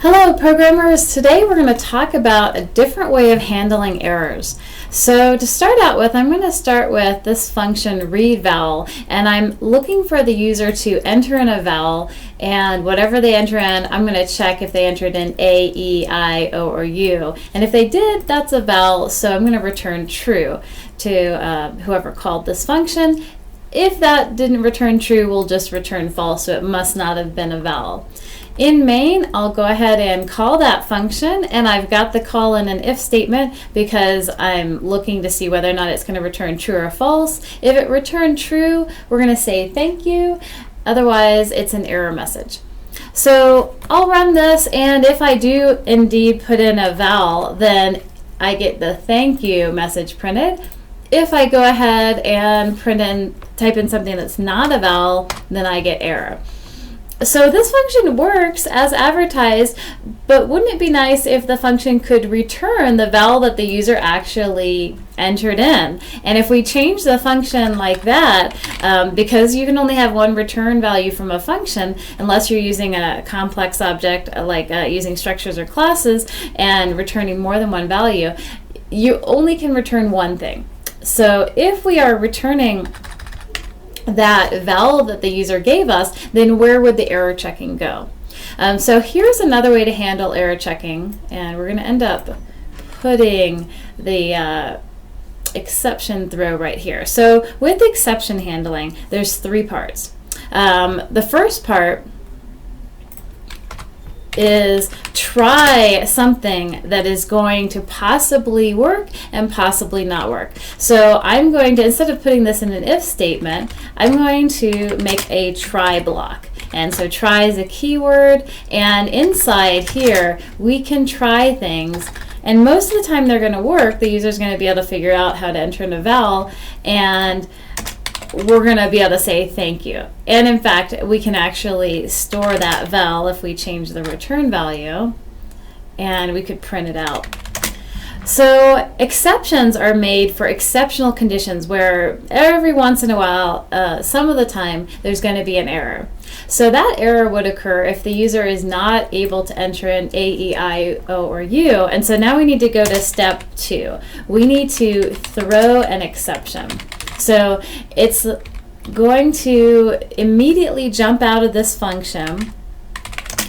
Hello programmers, today we're going to talk about a different way of handling errors. So to start out with, I'm going to start with this function read vowel, and I'm looking for the user to enter in a vowel, and whatever they enter in, I'm going to check if they entered in A, E, I, O, or U. And if they did, that's a vowel, so I'm going to return true to whoever called this function. If that didn't return true, we'll just return false, so it must not have been a vowel. In main, I'll go ahead and call that function, and I've got the call in an if statement because I'm looking to see whether or not it's going to return true or false. If it returned true, we're going to say thank you. Otherwise, it's an error message. So I'll run this, and if I do indeed put in a vowel, then I get the thank you message printed. If I go ahead and type in something that's not a vowel, then I get error. So this function works as advertised, but wouldn't it be nice if the function could return the vowel that the user actually entered in? And if we change the function like that, because you can only have one return value from a function unless you're using a complex object like using structures or classes and returning more than one value, you only can return one thing. So if we are returning that vowel that the user gave us, then where would the error checking go? So here's another way to handle error checking, and we're going to end up putting the exception throw right here. So with the exception handling, there's three parts. The first part is try something that is going to possibly work and possibly not work. So I'm going to, instead of putting this in an if statement, I'm going to make a try block. And so try is a keyword, and inside here we can try things, and most of the time they're going to work. The user's going to be able to figure out how to enter in a vowel, and we're going to be able to say thank you. And in fact, we can actually store that vowel if we change the return value, and we could print it out. So exceptions are made for exceptional conditions where every once in a while, some of the time, there's going to be an error. So that error would occur if the user is not able to enter in A, E, I, O, or U. And so now we need to go to step 2. We need to throw an exception. So it's going to immediately jump out of this function.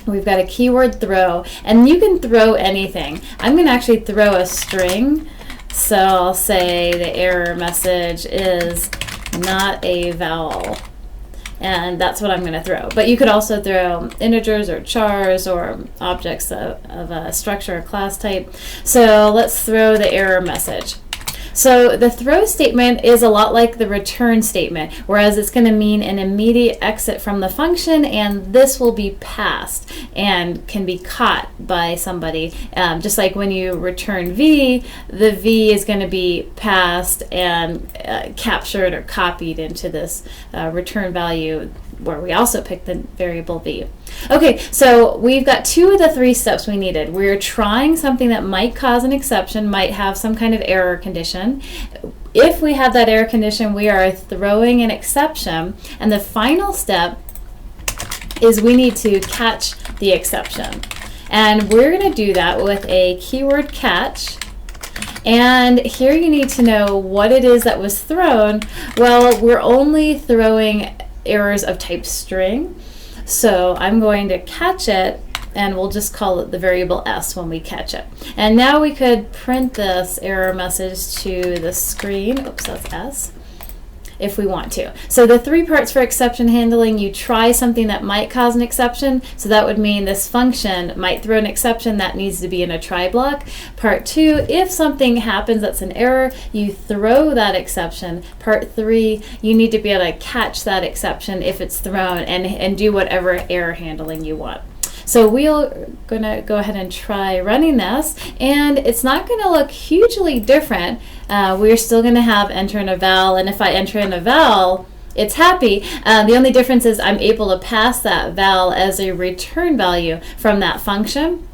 We've got a keyword throw, and you can throw anything. I'm going to actually throw a string. So I'll say the error message is not a vowel. And that's what I'm going to throw. But you could also throw integers or chars or objects of a structure or class type. So let's throw the error message. So the throw statement is a lot like the return statement, whereas it's going to mean an immediate exit from the function, and this will be passed and can be caught by somebody. Just like when you return v, the v is going to be passed and captured or copied into this return value, where we also pick the variable v. Okay, so we've got 2 of the 3 steps we needed. We're trying something that might cause an exception, might have some kind of error condition. If we have that error condition, we are throwing an exception. And the final step is we need to catch the exception. And we're going to do that with a keyword catch. And here you need to know what it is that was thrown. Well, we're only throwing errors of type string. So I'm going to catch it, and we'll just call it the variable s when we catch it. And now we could print this error message to the screen. Oops, that's s, if we want to. So the 3 parts for exception handling: you try something that might cause an exception. So that would mean this function might throw an exception that needs to be in a try block. Part 2, if something happens that's an error, you throw that exception. Part 3, you need to be able to catch that exception if it's thrown and do whatever error handling you want. So we're going to go ahead and try running this, and it's not going to look hugely different. We're still going to have enter in a vowel, and if I enter in a vowel, it's happy. The only difference is I'm able to pass that vowel as a return value from that function.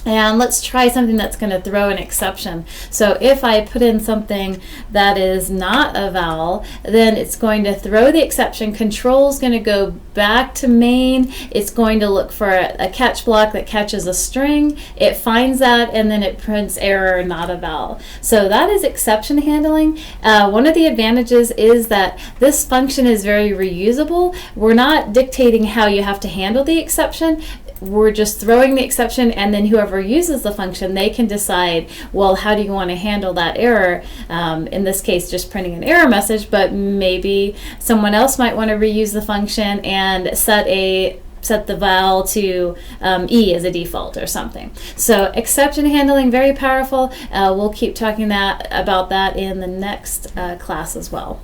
And let's try something that's going to throw an exception. So if I put in something that is not a vowel, then it's going to throw the exception. Control is going to go back to main. It's going to look for a catch block that catches a string. It finds that, and then it prints error, not a vowel. So that is exception handling. One of the advantages is that this function is very reusable. We're not dictating how you have to handle the exception. We're just throwing the exception, and then whoever uses the function, they can decide, well, how do you want to handle that error? In this case, just printing an error message, but maybe someone else might want to reuse the function and set the vowel to E as a default or something. So exception handling, very powerful. We'll keep talking about that in the next class as well.